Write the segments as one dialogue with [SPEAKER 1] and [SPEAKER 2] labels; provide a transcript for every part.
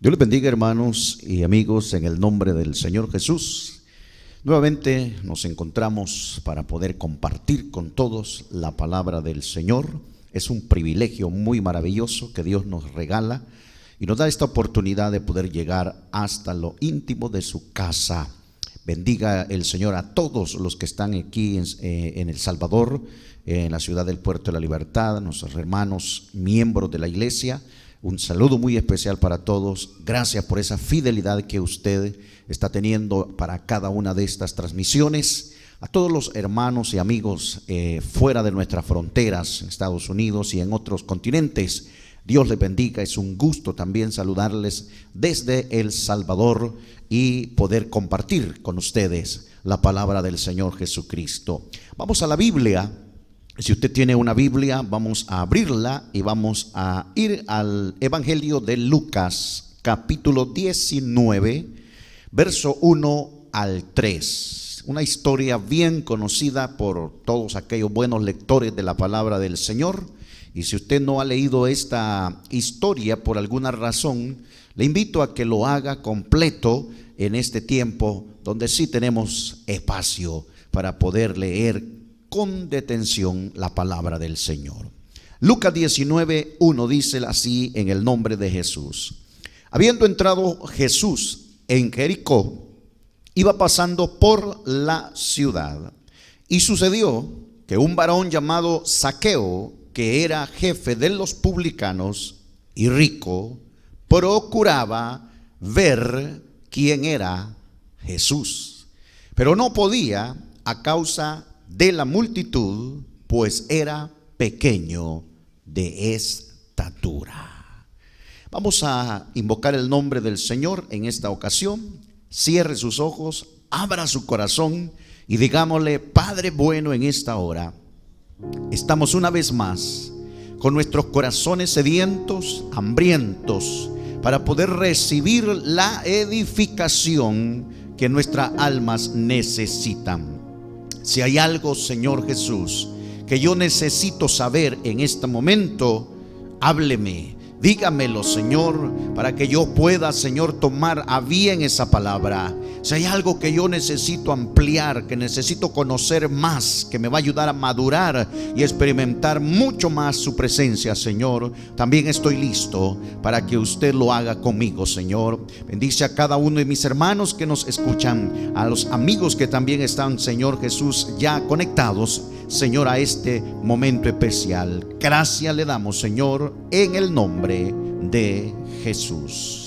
[SPEAKER 1] Dios les bendiga, hermanos y amigos, en el nombre del Señor Jesús. Nuevamente nos encontramos para poder compartir con todos la palabra del Señor. Es un privilegio muy maravilloso que Dios nos regala y nos da esta oportunidad de poder llegar hasta lo íntimo de su casa. Bendiga el Señor a todos los que están aquí en El Salvador, en la ciudad del Puerto de la Libertad, nuestros hermanos miembros de la iglesia. Un saludo muy especial para todos. Gracias por esa fidelidad que usted está teniendo para cada una de estas transmisiones. A todos los hermanos y amigos fuera de nuestras fronteras, en Estados Unidos y en otros continentes, Dios les bendiga. Es un gusto también saludarles desde El Salvador y poder compartir con ustedes la palabra del Señor Jesucristo. Vamos a la Biblia. Si usted tiene una Biblia, vamos a abrirla y vamos a ir al Evangelio de Lucas, capítulo 19, verso 1 al 3. Una historia bien conocida por todos aquellos buenos lectores de la palabra del Señor. Y si usted no ha leído esta historia por alguna razón, le invito a que lo haga completo en este tiempo donde sí tenemos espacio para poder leer con detención la palabra del Señor. Lucas 19:1 dice así en el nombre de Jesús. Habiendo entrado Jesús en Jericó, iba pasando por la ciudad, y sucedió que un varón llamado Zaqueo, que era jefe de los publicanos y rico, procuraba ver quién era Jesús, pero no podía a causa de la multitud, pues era pequeño de estatura. Vamos a invocar el nombre del Señor en esta ocasión. Cierre sus ojos, abra su corazón y digámosle: Padre bueno, en esta hora estamos una vez más con nuestros corazones sedientos, hambrientos, para poder recibir la edificación que nuestras almas necesitan. Si hay algo, Señor Jesús, que yo necesito saber en este momento, hábleme, dígamelo, Señor, para que yo pueda, Señor, tomar a bien esa palabra. Si hay algo que yo necesito ampliar, que necesito conocer más, que me va a ayudar a madurar y experimentar mucho más su presencia, Señor, también estoy listo para que usted lo haga conmigo, Señor. Bendice a cada uno de mis hermanos que nos escuchan, a los amigos que también están, Señor Jesús, ya conectados, Señor, a este momento especial. Gracias le damos, Señor, en el nombre de Jesús.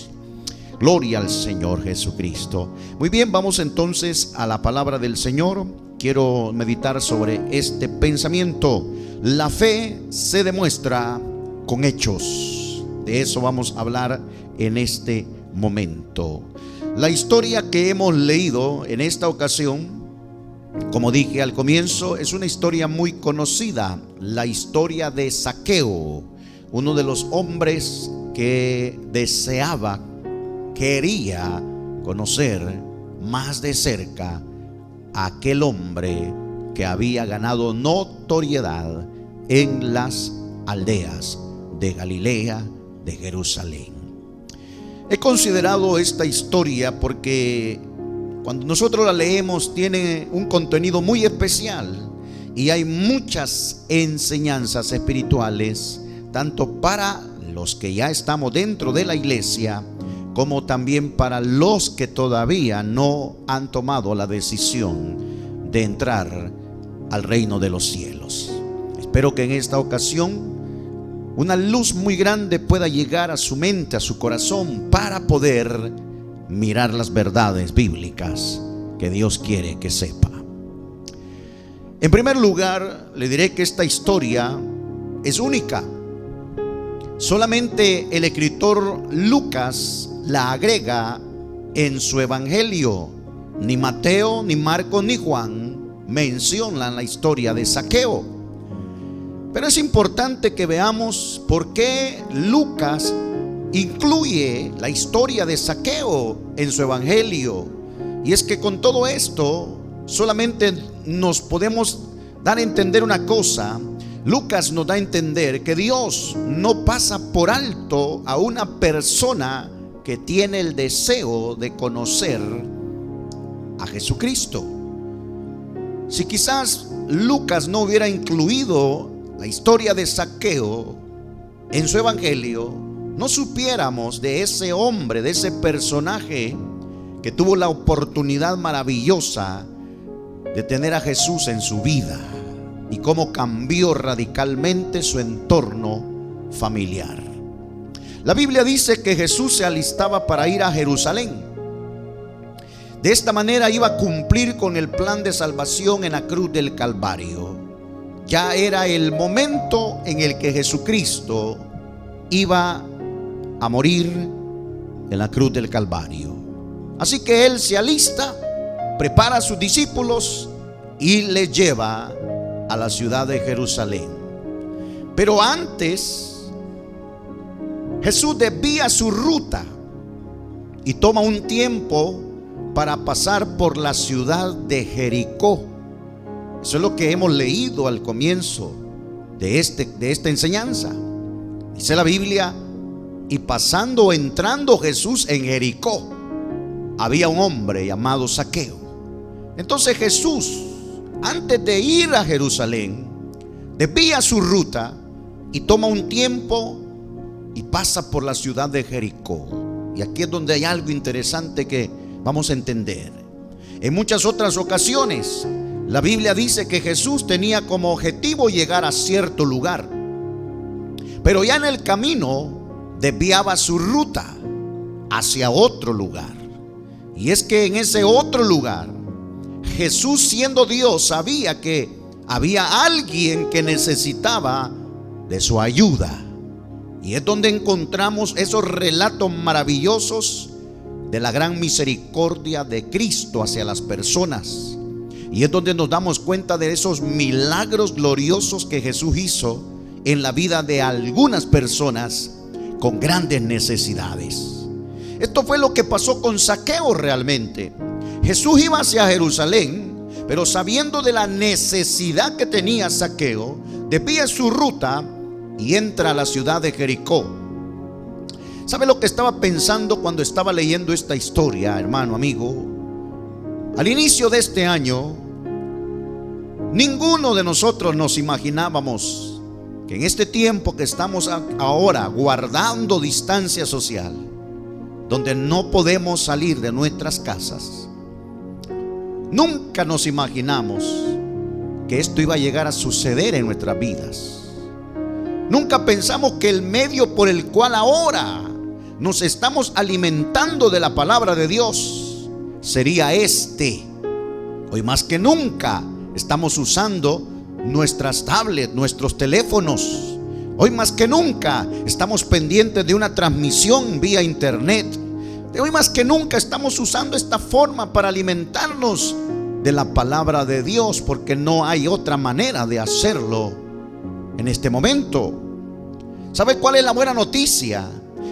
[SPEAKER 1] Gloria al Señor Jesucristo. Muy bien, vamos entonces a la palabra del Señor. Quiero meditar sobre este pensamiento. La fe se demuestra con hechos. De eso vamos a hablar en este momento. La historia que hemos leído en esta ocasión, como dije al comienzo, es una historia muy conocida. La historia de Zaqueo, uno de los hombres que quería conocer más de cerca a aquel hombre que había ganado notoriedad en las aldeas de Galilea, de Jerusalén. He considerado esta historia porque cuando nosotros la leemos tiene un contenido muy especial y hay muchas enseñanzas espirituales, tanto para los que ya estamos dentro de la iglesia como también para los que todavía no han tomado la decisión de entrar al reino de los cielos. Espero que en esta ocasión una luz muy grande pueda llegar a su mente, a su corazón, para poder mirar las verdades bíblicas que Dios quiere que sepa. En primer lugar, le diré que esta historia es única. Solamente el escritor Lucas la agrega en su evangelio. Ni Mateo, ni Marcos, ni Juan mencionan la historia de Zaqueo. Pero es importante que veamos por qué Lucas incluye la historia de Zaqueo en su evangelio. Y es que con todo esto solamente nos podemos dar a entender una cosa. Lucas nos da a entender que Dios no pasa por alto a una persona que tiene el deseo de conocer a Jesucristo. Si quizás Lucas no hubiera incluido la historia de Zaqueo en su evangelio, no supiéramos de ese hombre, de ese personaje que tuvo la oportunidad maravillosa de tener a Jesús en su vida y cómo cambió radicalmente su entorno familiar. La Biblia dice que Jesús se alistaba para ir a Jerusalén. De esta manera iba a cumplir con el plan de salvación en la cruz del Calvario. Ya era el momento en el que Jesucristo iba a morir en la cruz del Calvario. Así que Él se alista, prepara a sus discípulos y les lleva a la ciudad de Jerusalén. Pero antes, Jesús desvía su ruta y toma un tiempo para pasar por la ciudad de Jericó. Eso es lo que hemos leído al comienzo de esta enseñanza. Dice la Biblia: y pasando, entrando Jesús en Jericó, había un hombre llamado Zaqueo. Entonces Jesús, antes de ir a Jerusalén, desvía su ruta y toma un tiempo y pasa por la ciudad de Jericó. Y aquí es donde hay algo interesante que vamos a entender. En muchas otras ocasiones, la Biblia dice que Jesús tenía como objetivo llegar a cierto lugar, pero ya en el camino desviaba su ruta hacia otro lugar. Y es que en ese otro lugar, Jesús, siendo Dios, sabía que había alguien que necesitaba de su ayuda. Y es donde encontramos esos relatos maravillosos de la gran misericordia de Cristo hacia las personas. Y es donde nos damos cuenta de esos milagros gloriosos que Jesús hizo en la vida de algunas personas con grandes necesidades. Esto fue lo que pasó con Zaqueo realmente. Jesús iba hacia Jerusalén, pero sabiendo de la necesidad que tenía Zaqueo, desvía su ruta y entra a la ciudad de Jericó. ¿Sabe lo que estaba pensando cuando estaba leyendo esta historia, hermano, amigo? Al inicio de este año, ninguno de nosotros nos imaginábamos que en este tiempo que estamos ahora guardando distancia social, donde no podemos salir de nuestras casas, nunca nos imaginamos que esto iba a llegar a suceder en nuestras vidas. Nunca pensamos que el medio por el cual ahora nos estamos alimentando de la palabra de Dios sería este. Hoy más que nunca estamos usando nuestras tablets, nuestros teléfonos. Hoy más que nunca estamos pendientes de una transmisión vía internet. Hoy más que nunca estamos usando esta forma para alimentarnos de la palabra de Dios, porque no hay otra manera de hacerlo en este momento. ¿Sabe cuál es la buena noticia?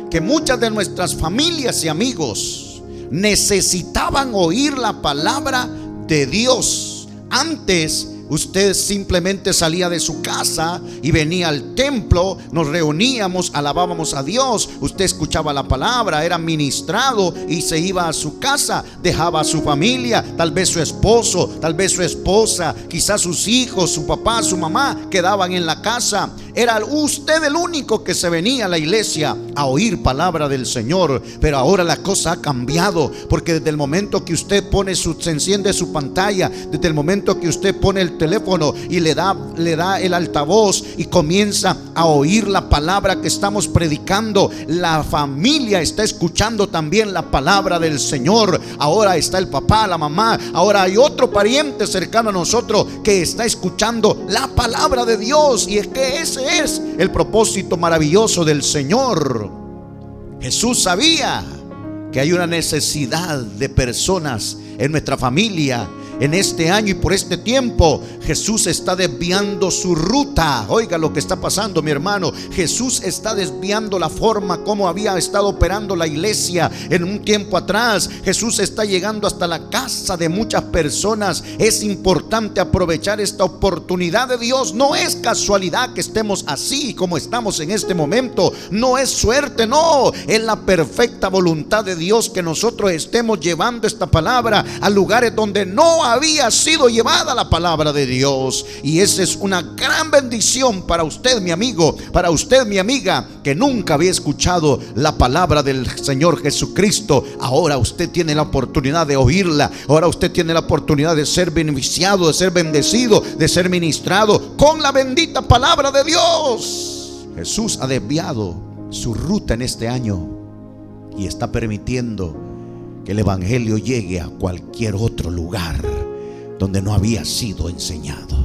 [SPEAKER 1] Que muchas de nuestras familias y amigos necesitaban oír la palabra de Dios. Antes usted simplemente salía de su casa y venía al templo, nos reuníamos, alabábamos a Dios, usted escuchaba la palabra, era ministrado y se iba a su casa, dejaba a su familia, tal vez su esposo, tal vez su esposa, quizás sus hijos, su papá, su mamá quedaban en la casa. Era usted el único que se venía a la iglesia a oír palabra del Señor. Pero ahora la cosa ha cambiado, porque desde el momento que usted se enciende su pantalla, desde el momento que usted pone el teléfono y le da el altavoz y comienza a oír la palabra que estamos predicando, la familia está escuchando también la palabra del Señor. Ahora está el papá, la mamá, ahora hay otro pariente cercano a nosotros que está escuchando la palabra de Dios. Y es que ese es el propósito maravilloso del Señor. Jesús sabía que hay una necesidad de personas en nuestra familia, En este año y por este tiempo, Jesús está desviando su ruta. Oiga lo que está pasando, mi hermano. Jesús está desviando la forma como había estado operando la iglesia en un tiempo atrás. Jesús está llegando hasta la casa de muchas personas. Es importante aprovechar esta oportunidad de Dios. No es casualidad que estemos así como estamos en este momento. No es suerte, no. Es la perfecta voluntad de Dios que nosotros estemos llevando esta palabra a lugares donde no había sido llevada la palabra de Dios. Y esa es una gran bendición para usted, mi amigo, para usted, mi amiga, que nunca había escuchado la palabra del Señor Jesucristo. Ahora usted tiene la oportunidad de oírla. Ahora usted tiene la oportunidad de ser beneficiado, de ser bendecido, de ser ministrado con la bendita palabra de Dios. Jesús ha desviado su ruta en este año y está permitiendo que el evangelio llegue a cualquier otro lugar donde no había sido enseñado.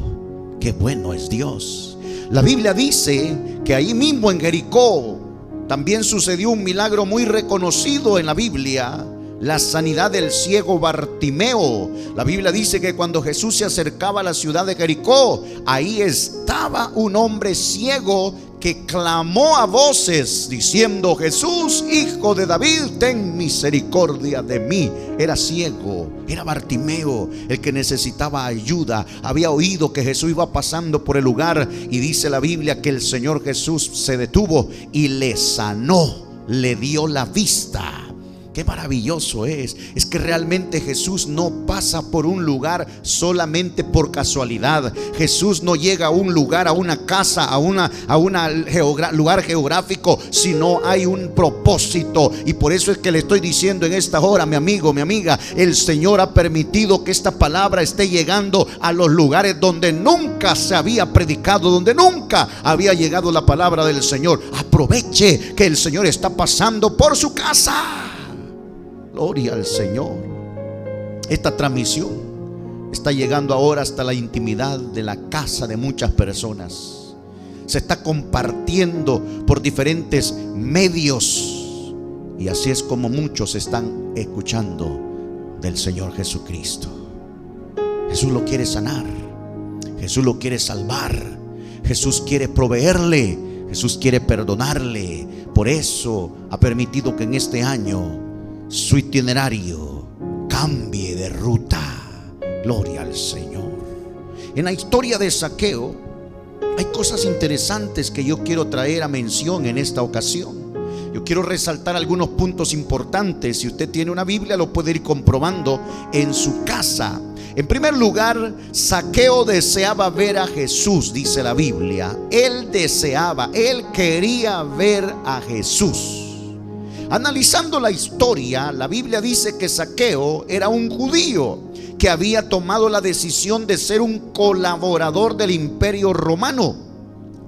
[SPEAKER 1] Qué bueno es Dios. La Biblia dice que ahí mismo en Jericó también sucedió un milagro muy reconocido en la Biblia: la sanidad del ciego Bartimeo. La Biblia dice que cuando Jesús se acercaba a la ciudad de Jericó, ahí estaba un hombre ciego que clamó a voces diciendo: Jesús, hijo de David, ten misericordia de mí. Era ciego, era Bartimeo, el que necesitaba ayuda. Había oído que Jesús iba pasando por el lugar y dice la Biblia que el Señor Jesús se detuvo y le sanó, le dio la vista. Qué maravilloso es que realmente Jesús no pasa por un lugar solamente por casualidad. Jesús no llega a un lugar, a una casa, a un lugar geográfico, sino hay un propósito. Y por eso es que le estoy diciendo en esta hora, mi amigo, mi amiga, el Señor ha permitido que esta palabra esté llegando a los lugares donde nunca se había predicado, donde nunca había llegado la palabra del Señor. Aproveche que el Señor está pasando por su casa. Gloria al Señor. Esta transmisión está llegando ahora hasta la intimidad de la casa de muchas personas. Se está compartiendo por diferentes medios y así es como muchos están escuchando del Señor Jesucristo. Jesús lo quiere sanar, Jesús lo quiere salvar, Jesús quiere proveerle, Jesús quiere perdonarle. Por eso ha permitido que en este año su itinerario cambie de ruta. Gloria al Señor. En la historia de Zaqueo hay cosas interesantes que yo quiero traer a mención en esta ocasión. Yo quiero resaltar algunos puntos importantes. Si usted tiene una Biblia, lo puede ir comprobando en su casa. En primer lugar, Zaqueo deseaba ver a Jesús, dice la Biblia. Él quería ver a Jesús. Analizando la historia, la Biblia dice que Zaqueo era un judío que había tomado la decisión de ser un colaborador del Imperio Romano.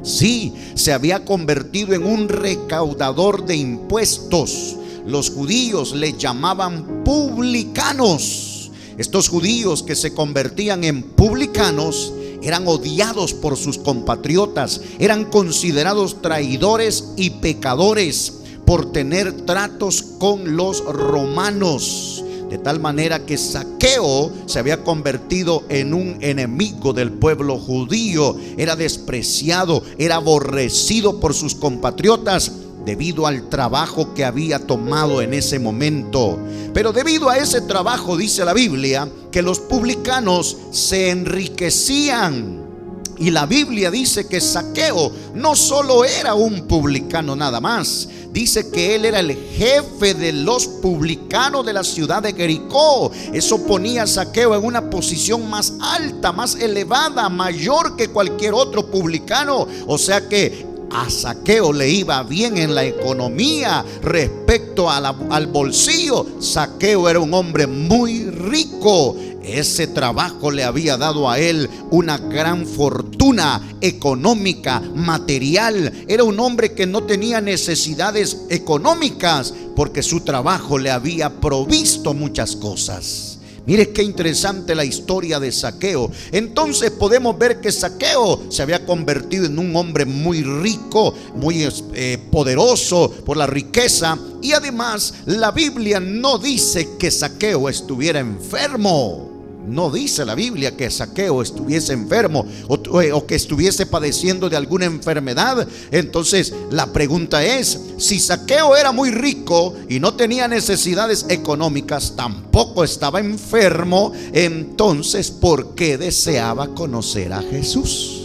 [SPEAKER 1] Sí, se había convertido en un recaudador de impuestos. Los judíos le llamaban publicanos. Estos judíos que se convertían en publicanos eran odiados por sus compatriotas, eran considerados traidores y pecadores por tener tratos con los romanos. De tal manera que Zaqueo se había convertido en un enemigo del pueblo judío. Era despreciado, era aborrecido por sus compatriotas debido al trabajo que había tomado en ese momento. Pero debido a ese trabajo, dice la Biblia, que los publicanos se enriquecían. Y la Biblia dice que Zaqueo no solo era un publicano nada más. Dice que él era el jefe de los publicanos de la ciudad de Jericó. Eso ponía a Zaqueo en una posición más alta, más elevada, mayor que cualquier otro publicano. O sea que a Zaqueo le iba bien en la economía. Respecto al bolsillo, Zaqueo era un hombre muy rico. Ese trabajo le había dado a él una gran fortuna económica, material. Era un hombre que no tenía necesidades económicas porque su trabajo le había provisto muchas cosas. Mire qué interesante la historia de Zaqueo. Entonces podemos ver que Zaqueo se había convertido en un hombre muy rico, muy poderoso por la riqueza. Y además la Biblia no dice que Zaqueo estuviera enfermo. No dice la Biblia que Zaqueo estuviese enfermo o que estuviese padeciendo de alguna enfermedad. Entonces la pregunta es, si Zaqueo era muy rico y no tenía necesidades económicas, tampoco estaba enfermo, entonces ¿por qué deseaba conocer a Jesús?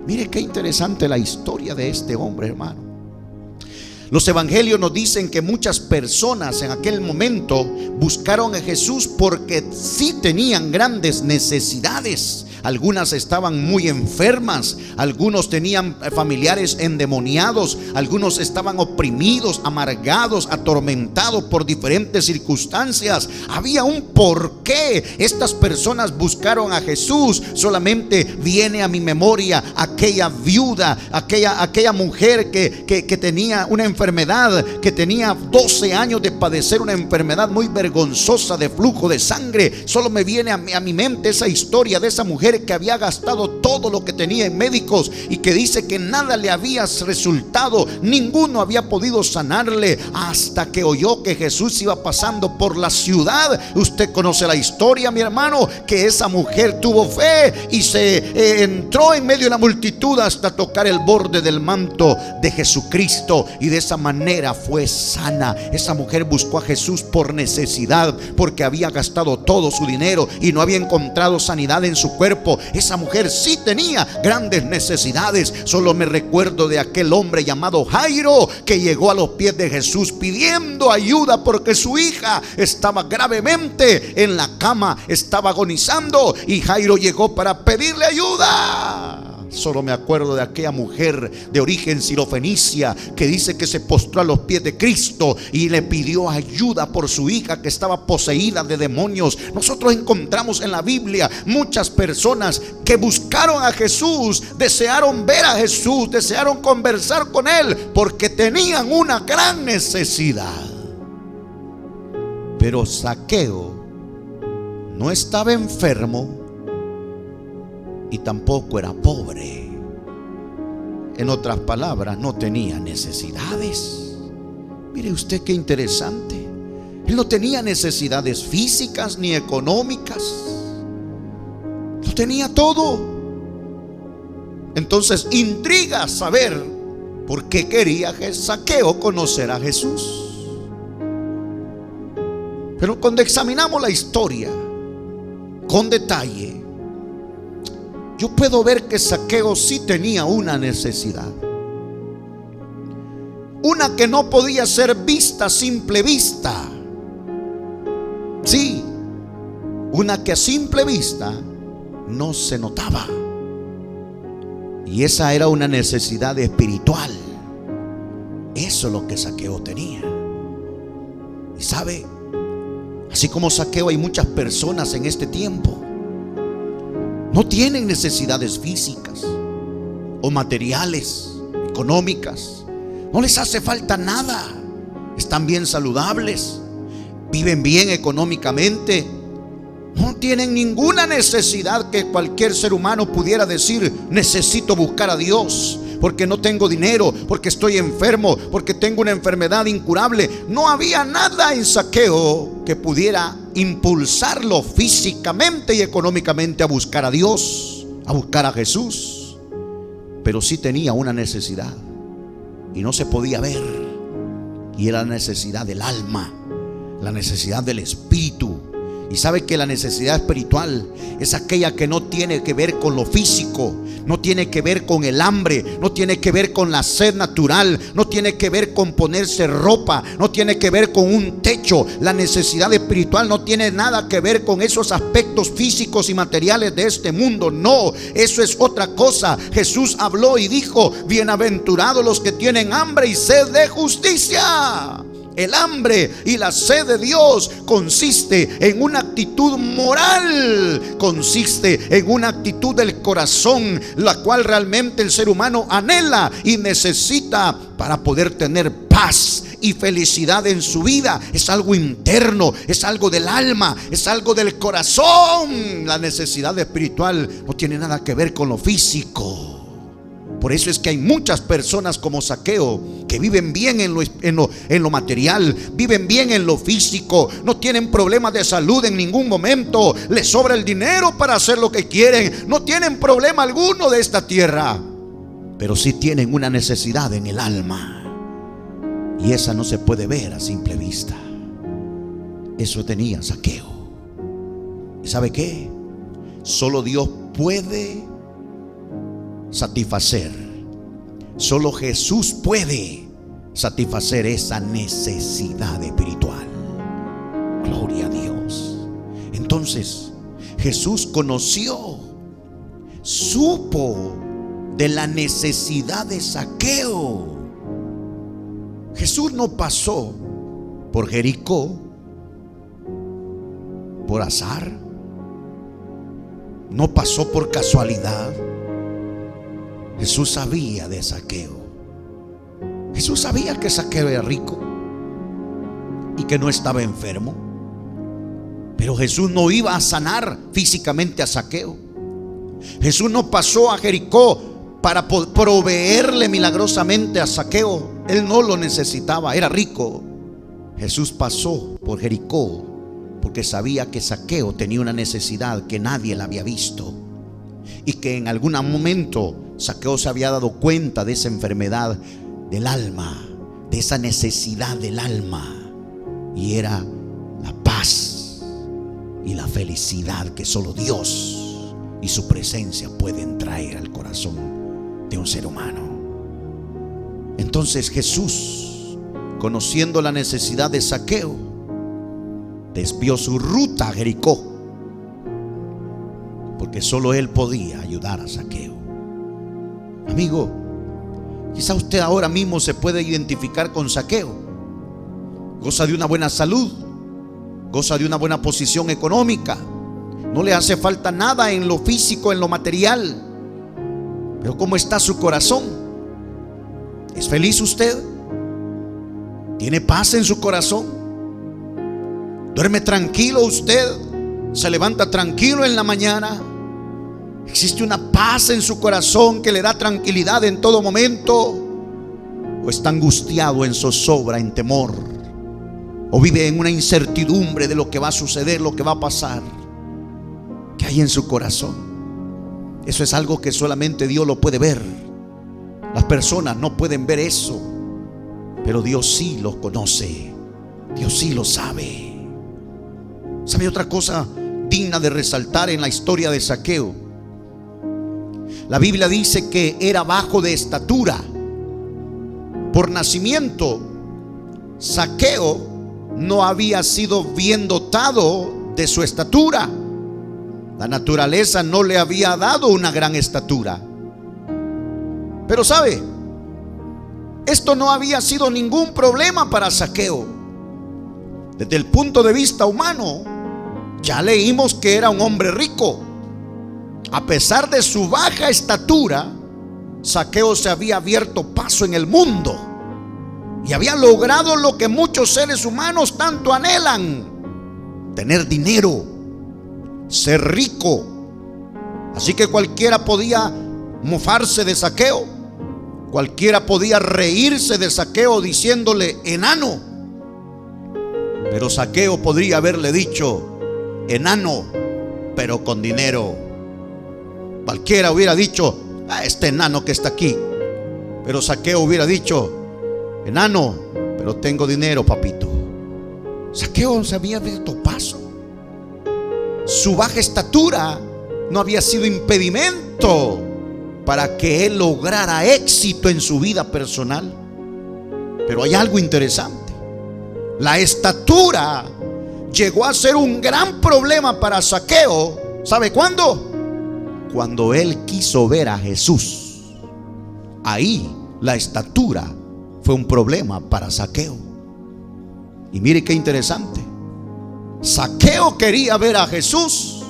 [SPEAKER 1] Mire qué interesante la historia de este hombre, hermano. Los evangelios nos dicen que muchas personas en aquel momento buscaron a Jesús porque sí tenían grandes necesidades. Algunas estaban muy enfermas, algunos tenían familiares endemoniados, algunos estaban oprimidos, amargados, atormentados por diferentes circunstancias. Había un porqué. Estas personas buscaron a Jesús. Solamente viene a mi memoria aquella viuda, aquella mujer que tenía una enfermedad, que tenía 12 años de padecer una enfermedad muy vergonzosa de flujo de sangre. Solo me viene a mi mente esa historia de esa mujer que había gastado todo lo que tenía en médicos y que dice que nada le había resultado, ninguno había podido sanarle, hasta que oyó que Jesús iba pasando por la ciudad. Usted conoce la historia, mi hermano, que esa mujer tuvo fe y se entró en medio de la multitud hasta tocar el borde del manto de Jesucristo, y de esa manera fue sana. Esa mujer buscó a Jesús por necesidad, porque había gastado todo su dinero y no había encontrado sanidad en su cuerpo. Esa mujer sí tenía grandes necesidades. Solo me recuerdo de aquel hombre llamado Jairo, que llegó a los pies de Jesús pidiendo ayuda porque su hija estaba gravemente en la cama, estaba agonizando, y Jairo llegó para pedirle ayuda. Solo me acuerdo de aquella mujer de origen sirofenicia que dice que se postró a los pies de Cristo y le pidió ayuda por su hija que estaba poseída de demonios. Nosotros encontramos en la Biblia muchas personas que buscaron a Jesús, desearon ver a Jesús, desearon conversar con Él porque tenían una gran necesidad. Pero Zaqueo no estaba enfermo y tampoco era pobre. En otras palabras, no tenía necesidades. Mire usted qué interesante. Él no tenía necesidades físicas ni económicas. Lo tenía todo. Entonces intriga saber por qué quería Zaqueo conocer a Jesús. Pero cuando examinamos la historia con detalle, yo puedo ver que Zaqueo sí tenía una necesidad, una que no podía ser vista a simple vista. Sí, una que a simple vista no se notaba, y esa era una necesidad espiritual. Eso es lo que Zaqueo tenía. Y sabe, así como Zaqueo, hay muchas personas en este tiempo. No tienen necesidades físicas o materiales, económicas. No les hace falta nada. Están bien saludables, viven bien económicamente. No tienen ninguna necesidad que cualquier ser humano pudiera decir: necesito buscar a Dios porque no tengo dinero, porque estoy enfermo, porque tengo una enfermedad incurable. No había nada en Zaqueo que pudiera impulsarlo físicamente y económicamente a buscar a Dios, a buscar a Jesús. Pero sí tenía una necesidad y no se podía ver, y era la necesidad del alma, la necesidad del espíritu. Y sabe que la necesidad espiritual es aquella que no tiene que ver con lo físico, no tiene que ver con el hambre, no tiene que ver con la sed natural, no tiene que ver con ponerse ropa, no tiene que ver con un techo. La necesidad espiritual no tiene nada que ver con esos aspectos físicos y materiales de este mundo. No, eso es otra cosa. Jesús habló y dijo: bienaventurados los que tienen hambre y sed de justicia. El hambre y la sed de Dios consiste en una actitud moral, consiste en una actitud del corazón, la cual realmente el ser humano anhela y necesita para poder tener paz y felicidad en su vida. Es algo interno, es algo del alma, es algo del corazón. La necesidad espiritual no tiene nada que ver con lo físico. Por eso es que hay muchas personas como Zaqueo que viven bien en lo material, viven bien en lo físico, no tienen problemas de salud en ningún momento, les sobra el dinero para hacer lo que quieren, no tienen problema alguno de esta tierra, pero sí tienen una necesidad en el alma, y esa no se puede ver a simple vista. Eso tenía Zaqueo. ¿Y sabe qué? Solo Dios puede satisfacer, solo Jesús puede satisfacer esa necesidad espiritual. Gloria a Dios. Entonces Jesús conoció, supo de la necesidad de Zaqueo. Jesús no pasó por Jericó por azar, no pasó por casualidad. Jesús sabía de Zaqueo. Jesús sabía que Zaqueo era rico y que no estaba enfermo, pero Jesús no iba a sanar físicamente a Zaqueo. Jesús no pasó a Jericó para proveerle milagrosamente a Zaqueo. Él no lo necesitaba, era rico. Jesús pasó por Jericó porque sabía que Zaqueo tenía una necesidad que nadie la había visto, y que en algún momento Zaqueo se había dado cuenta de esa enfermedad del alma, de esa necesidad del alma, y era la paz y la felicidad que solo Dios y su presencia pueden traer al corazón de un ser humano. Entonces Jesús, conociendo la necesidad de Zaqueo, desvió su ruta a Jericó, porque solo él podía ayudar a Zaqueo. Amigo, quizá usted ahora mismo se puede identificar con Zaqueo. Goza de una buena salud, goza de una buena posición económica, no le hace falta nada en lo físico, en lo material. Pero ¿cómo está su corazón? ¿Es feliz usted? ¿Tiene paz en su corazón? ¿Duerme tranquilo usted? ¿Se levanta tranquilo en la mañana? ¿Existe una paz en su corazón que le da tranquilidad en todo momento? ¿O está angustiado, en zozobra, en temor? ¿O vive en una incertidumbre de lo que va a suceder, lo que va a pasar? ¿Qué hay en su corazón? Eso es algo que solamente Dios lo puede ver. Las personas no pueden ver eso, pero Dios sí lo conoce. Dios sí lo sabe. ¿Sabe otra cosa digna de resaltar en la historia de Zaqueo? La Biblia dice que era bajo de estatura. Por nacimiento, Zaqueo no había sido bien dotado de su estatura. La naturaleza no le había dado una gran estatura. Pero ¿sabe? Esto no había sido ningún problema para Zaqueo. Desde el punto de vista humano, ya leímos que era un hombre rico. A pesar de su baja estatura, Zaqueo se había abierto paso en el mundo y había logrado lo que muchos seres humanos tanto anhelan: tener dinero, ser rico. Así que cualquiera podía mofarse de Zaqueo, cualquiera podía reírse de Zaqueo diciéndole enano. Pero Zaqueo podría haberle dicho: enano, pero con dinero. Cualquiera hubiera dicho: este enano que está aquí. Pero Zaqueo hubiera dicho: enano, pero tengo dinero, papito. Zaqueo se había abierto paso. Su baja estatura no había sido impedimento para que él lograra éxito en su vida personal. Pero hay algo interesante. La estatura llegó a ser un gran problema para Zaqueo. ¿Sabe cuándo? Cuando él quiso ver a Jesús. Ahí la estatura fue un problema para Zaqueo. Y mire qué interesante. Zaqueo quería ver a Jesús,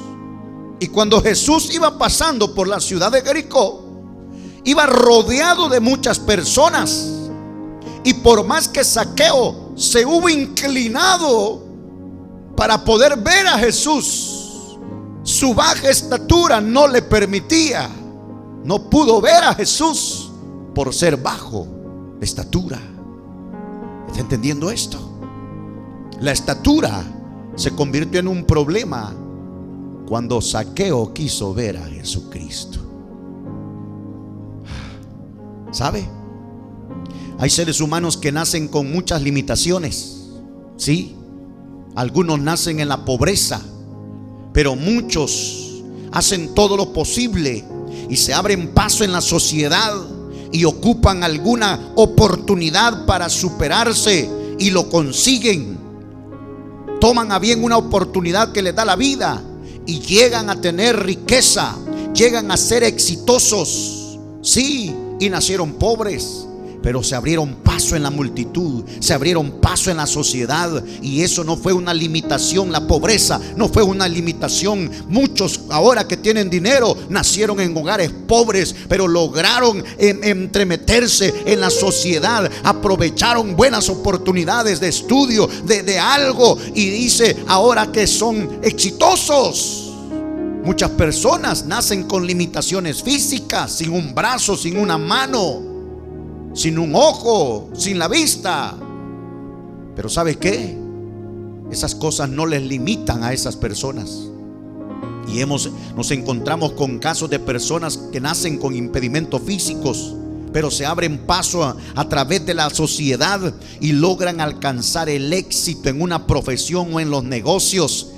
[SPEAKER 1] y cuando Jesús iba pasando por la ciudad de Jericó, iba rodeado de muchas personas. Y por más que Zaqueo se hubo inclinado para poder ver a Jesús, su baja estatura no le permitía. No pudo ver a Jesús. por ser bajo de estatura. ¿Está entendiendo esto? La estatura se convirtió en un problema cuando Zaqueo quiso ver a Jesucristo. ¿Sabe? Hay seres humanos que nacen con muchas limitaciones. Sí, algunos nacen en la pobreza, pero muchos hacen todo lo posible y se abren paso en la sociedad y ocupan alguna oportunidad para superarse y lo consiguen. Toman a bien una oportunidad que les da la vida y llegan a tener riqueza, llegan a ser exitosos. Sí, y nacieron pobres, pero se abrieron paso en la multitud, se abrieron paso en la sociedad, y eso no fue una limitación. La pobreza no fue una limitación. Muchos ahora que tienen dinero nacieron en hogares pobres, pero lograron entremeterse en la sociedad, aprovecharon buenas oportunidades de estudio, de algo, y dice ahora que son exitosos. Muchas personas nacen con limitaciones físicas, sin un brazo, sin una mano, sin un ojo, sin la vista. Pero ¿sabe qué? Esas cosas no les limitan a esas personas. Y nos encontramos con casos de personas que nacen con impedimentos físicos, pero se abren paso a través de la sociedad y logran alcanzar el éxito en una profesión o en los negocios.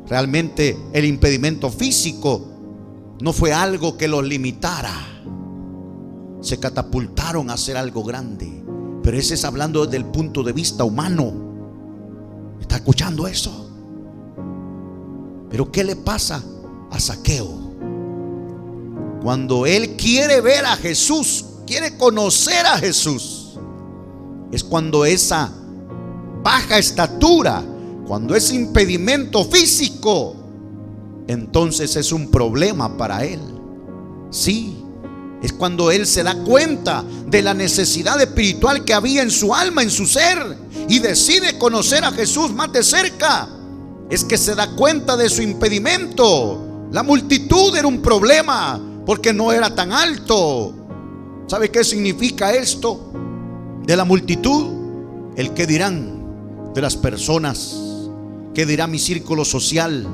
[SPEAKER 1] Realmente el impedimento físico no fue algo que los limitara. Se catapultaron a hacer algo grande. Pero ese es hablando desde el punto de vista humano. ¿Está escuchando eso? Pero ¿qué le pasa a Zaqueo? Cuando él quiere ver a Jesús, quiere conocer a Jesús, es cuando esa baja estatura, cuando ese impedimento físico, entonces es un problema para él. Sí, es cuando él se da cuenta de la necesidad espiritual que había en su alma, en su ser, y decide conocer a Jesús más de cerca. Es que se da cuenta de su impedimento. La multitud era un problema porque no era tan alto. ¿Sabe qué significa esto de la multitud? El qué dirán de las personas. ¿Qué dirá mi círculo social?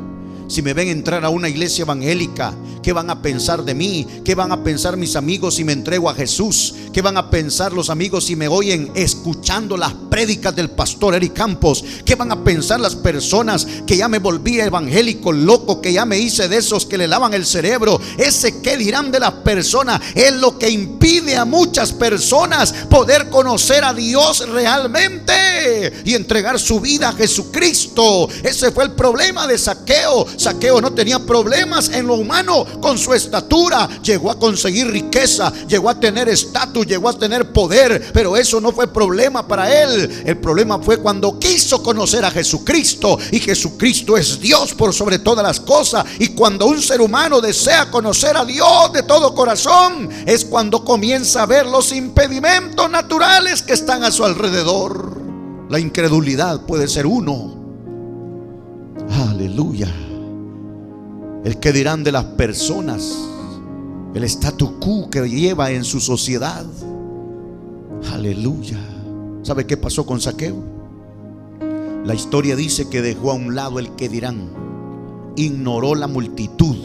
[SPEAKER 1] Si me ven entrar a una iglesia evangélica, ¿qué van a pensar de mí? ¿Qué van a pensar mis amigos si me entrego a Jesús? ¿Qué van a pensar los amigos si me oyen escuchando las prédicas del pastor Eric Campos? ¿Qué van a pensar las personas que ya me volví evangélico loco, que ya me hice de esos que le lavan el cerebro? Ese qué dirán de las personas es lo que impide a muchas personas poder conocer a Dios realmente y entregar su vida a Jesucristo. Ese fue el problema de Zaqueo. Zaqueo no tenía problemas en lo humano con su estatura. Llegó a conseguir riqueza, llegó a tener estatus, llegó a tener poder, pero eso no fue problema para él. El problema fue cuando quiso conocer a Jesucristo, y Jesucristo es Dios por sobre todas las cosas. Y cuando un ser humano desea conocer a Dios de todo corazón, es cuando comienza a ver los impedimentos naturales que están a su alrededor. La incredulidad puede ser uno. Aleluya. El que dirán de las personas, el status quo que lleva en su sociedad. Aleluya. ¿Sabe qué pasó con Zaqueo? La historia dice que dejó a un lado el que dirán, ignoró la multitud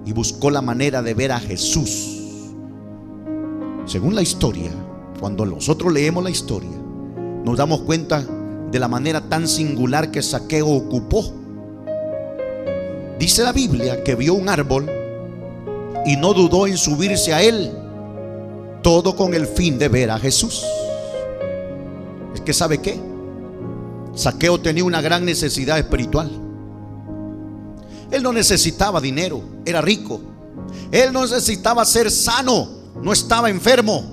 [SPEAKER 1] y buscó la manera de ver a Jesús. Según la historia, cuando nosotros leemos la historia, nos damos cuenta de la manera tan singular que Zaqueo ocupó. Dice la Biblia que vio un árbol y no dudó en subirse a él, todo con el fin de ver a Jesús. Es que ¿sabe qué? Zaqueo tenía una gran necesidad espiritual. Él no necesitaba dinero, era rico. Él no necesitaba ser sano, no estaba enfermo.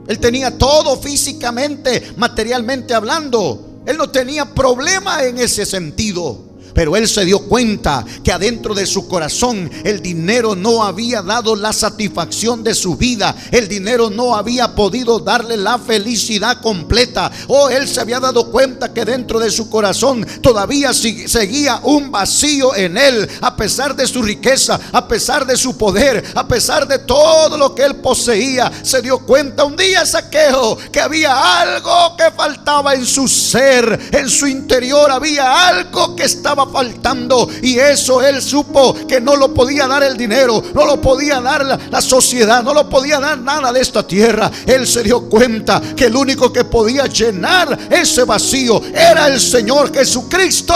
[SPEAKER 1] Él tenía todo físicamente, materialmente hablando. Él no tenía problema en ese sentido. Pero él se dio cuenta que adentro de su corazón el dinero no había dado la satisfacción de su vida. El dinero no había podido darle la felicidad completa. Él se había dado cuenta que dentro de su corazón todavía seguía un vacío en él. A pesar de su riqueza, a pesar de su poder, a pesar de todo lo que él poseía, se dio cuenta un día, Zaqueo, que había algo que faltaba en su ser, en su interior. Había algo que estaba faltando, y eso él supo que no lo podía dar el dinero, no lo podía dar la sociedad, no lo podía dar nada de esta tierra. Él se dio cuenta que el único que podía llenar ese vacío era el Señor Jesucristo.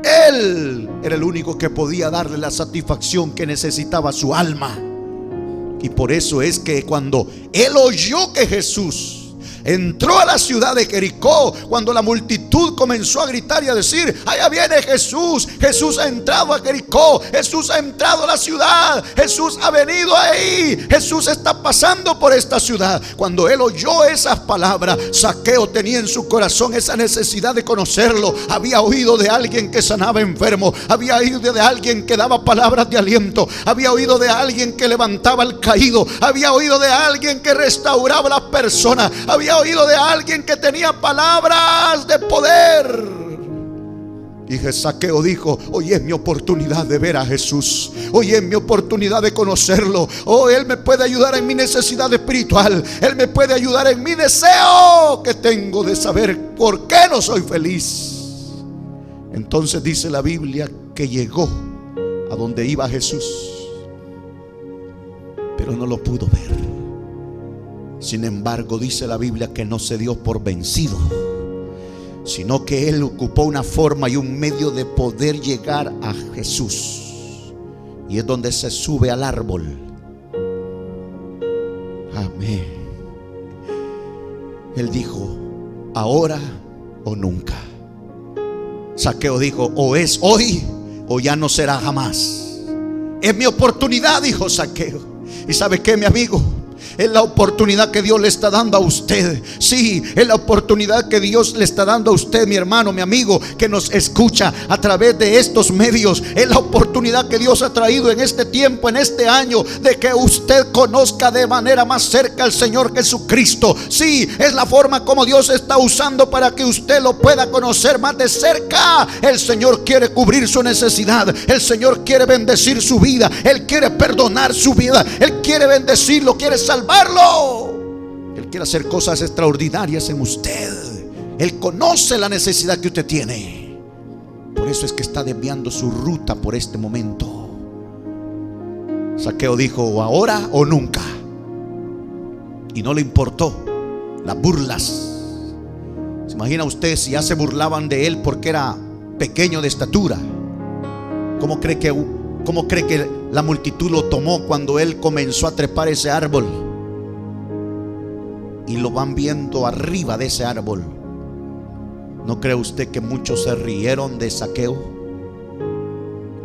[SPEAKER 1] Él era el único que podía darle la satisfacción que necesitaba su alma. Y por eso es que cuando él oyó que Jesús entró a la ciudad de Jericó, cuando la multitud comenzó a gritar y a decir: allá viene Jesús, Jesús ha entrado a Jericó, Jesús ha entrado a la ciudad, Jesús ha venido ahí, Jesús está pasando por esta ciudad. Cuando él oyó esas palabras, Zaqueo tenía en su corazón esa necesidad de conocerlo. Había oído de alguien que sanaba enfermos, había oído de alguien que daba palabras de aliento, había oído de alguien que levantaba al caído, había oído de alguien que restauraba a las personas, había oído de alguien que tenía palabras de poder. Y Zaqueo dijo: hoy es mi oportunidad de ver a Jesús, hoy es mi oportunidad de conocerlo. Él me puede ayudar en mi necesidad espiritual, él me puede ayudar en mi deseo que tengo de saber por qué no soy feliz. Entonces dice la Biblia que llegó a donde iba Jesús, pero no lo pudo ver. Sin embargo, dice la Biblia que no se dio por vencido, sino que él ocupó una forma y un medio de poder llegar a Jesús. Y es donde se sube al árbol. Amén. Él dijo: ahora o nunca. Zaqueo dijo: o es hoy o ya no será jamás. Es mi oportunidad, dijo Zaqueo. ¿Y sabe qué, mi amigo? Es la oportunidad que Dios le está dando a usted. Sí, es la oportunidad que Dios le está dando a usted, mi hermano, mi amigo, que nos escucha a través de estos medios. Es la oportunidad que Dios ha traído en este tiempo, en este año, de que usted conozca de manera más cerca al Señor Jesucristo. Sí, es la forma como Dios está usando para que usted lo pueda conocer más de cerca. El Señor quiere cubrir su necesidad, el Señor quiere bendecir su vida, Él quiere perdonar su vida, Él quiere bendecirlo, quiere salvarlo. Él quiere hacer cosas extraordinarias en usted. Él conoce la necesidad que usted tiene. Por eso es que está desviando su ruta por este momento. Zaqueo dijo: o ahora o nunca. Y no le importó las burlas. ¿Se imagina usted si ya se burlaban de él porque era pequeño de estatura? ¿Cómo cree que la multitud lo tomó cuando él comenzó a trepar ese árbol? Y lo van viendo arriba de ese árbol. ¿No cree usted que muchos se rieron de Zaqueo?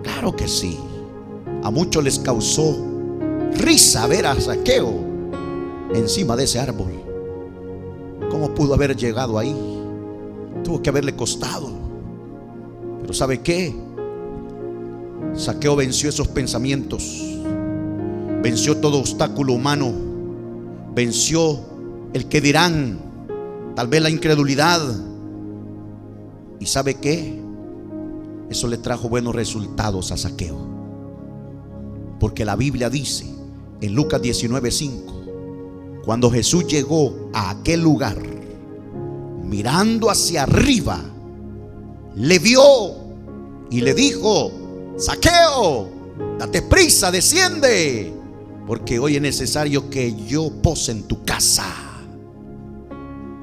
[SPEAKER 1] Claro que sí. A muchos les causó risa ver a Zaqueo encima de ese árbol. ¿Cómo pudo haber llegado ahí? Tuvo que haberle costado. Pero ¿sabe qué? Zaqueo venció esos pensamientos, venció todo obstáculo humano, venció el que dirán, tal vez la incredulidad. ¿Y sabe qué? Eso le trajo buenos resultados a Zaqueo, porque la Biblia dice en Lucas 19:5, cuando Jesús llegó a aquel lugar, mirando hacia arriba, le vio y le dijo: Zaqueo, date prisa, desciende, porque hoy es necesario que yo pose en tu casa.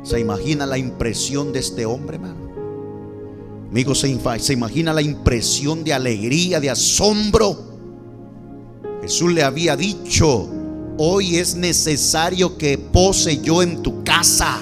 [SPEAKER 1] ¿Se imagina la impresión de este hombre, hermano? Amigo, ¿se imagina la impresión de alegría, de asombro? Jesús le había dicho: hoy es necesario que pose yo en tu casa.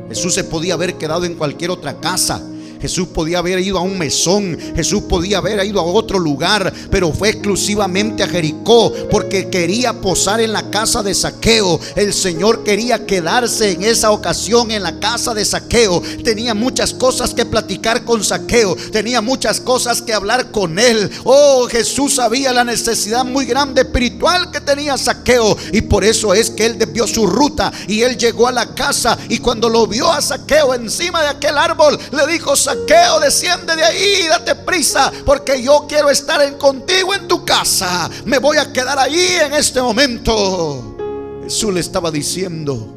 [SPEAKER 1] Jesús se podía haber quedado en cualquier otra casa. Jesús podía haber ido a un mesón, Jesús podía haber ido a otro lugar, pero fue exclusivamente a Jericó porque quería posar en la casa de Zaqueo. El Señor quería quedarse en esa ocasión en la casa de Zaqueo. Tenía muchas cosas que platicar con Zaqueo, tenía muchas cosas que hablar con él. Oh, Jesús sabía la necesidad muy grande espiritual que tenía Zaqueo, y por eso es que él desvió su ruta y él llegó a la casa. Y cuando lo vio a Zaqueo encima de aquel árbol, le dijo: Zaqueo, desciende de ahí, date prisa, porque yo quiero estar contigo en tu casa. Me voy a quedar ahí en este momento. Jesús le estaba diciendo: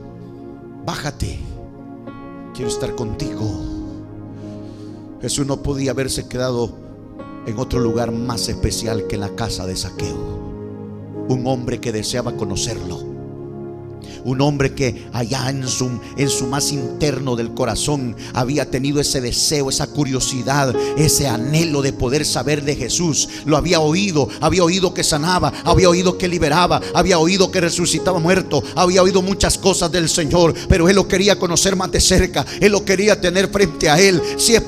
[SPEAKER 1] bájate, quiero estar contigo. Jesús no podía haberse quedado en otro lugar más especial que en la casa de Zaqueo. Un hombre que deseaba conocerlo, un hombre que allá en su más interno del corazón había tenido ese deseo, esa curiosidad, ese anhelo de poder saber de Jesús. Lo había oído que sanaba, había oído que liberaba, había oído que resucitaba muerto, había oído muchas cosas del Señor, pero él lo quería conocer más de cerca, él lo quería tener frente a él. Si es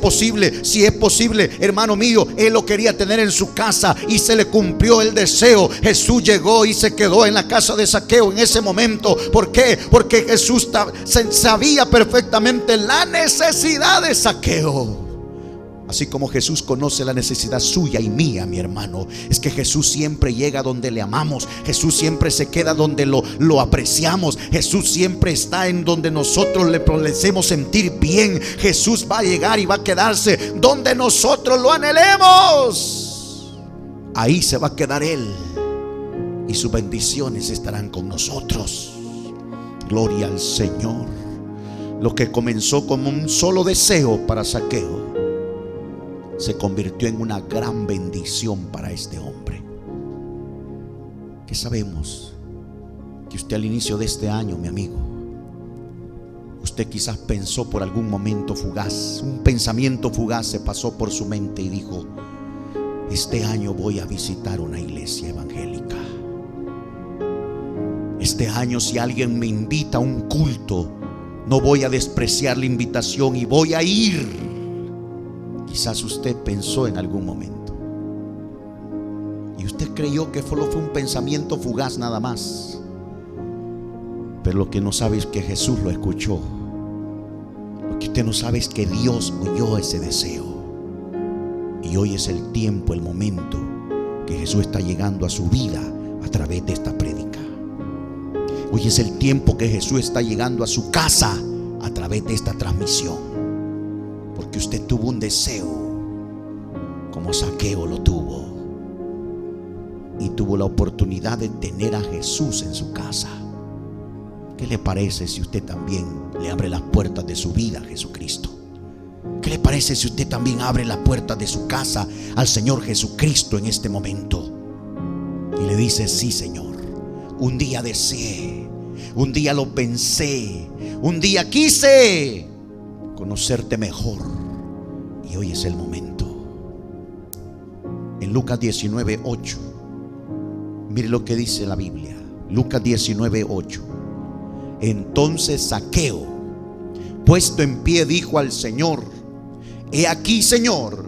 [SPEAKER 1] posible, hermano mío, él lo quería tener en su casa, y se le cumplió el deseo. Jesús llegó y se quedó en la casa de Zaqueo en ese momento. ¿Por qué? Porque Jesús sabía perfectamente la necesidad de Zaqueo. Así como Jesús conoce la necesidad suya y mía, mi hermano, es que Jesús siempre llega donde le amamos. Jesús siempre se queda donde lo apreciamos. Jesús siempre está en donde nosotros le hacemos sentir bien. Jesús va a llegar y va a quedarse donde nosotros lo anhelemos. Ahí se va a quedar Él, y sus bendiciones estarán con nosotros. Gloria al Señor. Lo que comenzó como un solo deseo para Zaqueo se convirtió en una gran bendición para este hombre. ¿Qué sabemos? Que usted al inicio de este año, mi amigo, usted quizás pensó por algún momento fugaz, un pensamiento fugaz se pasó por su mente y dijo: este año voy a visitar una iglesia evangélica. Este año, si alguien me invita a un culto, no voy a despreciar la invitación y voy a ir. Quizás usted pensó en algún momento, y usted creyó que solo fue un pensamiento fugaz nada más. Pero lo que no sabe es que Jesús lo escuchó. Lo que usted no sabe es que Dios oyó ese deseo. Y hoy es el tiempo, el momento que Jesús está llegando a su vida a través de esta prédica. Hoy es el tiempo que Jesús está llegando a su casa a través de esta transmisión. Porque usted tuvo un deseo como Zaqueo lo tuvo, y tuvo la oportunidad de tener a Jesús en su casa. ¿Qué le parece si usted también le abre las puertas de su vida a Jesucristo? ¿Qué le parece si usted también abre las puertas de su casa al Señor Jesucristo en este momento? Y le dice: sí, Señor, un día deseé, un día lo pensé, un día quise conocerte mejor, y hoy es el momento. En Lucas 19:8, mire lo que dice la Biblia. Lucas 19:8. Entonces Zaqueo, puesto en pie, dijo al Señor: he aquí, Señor,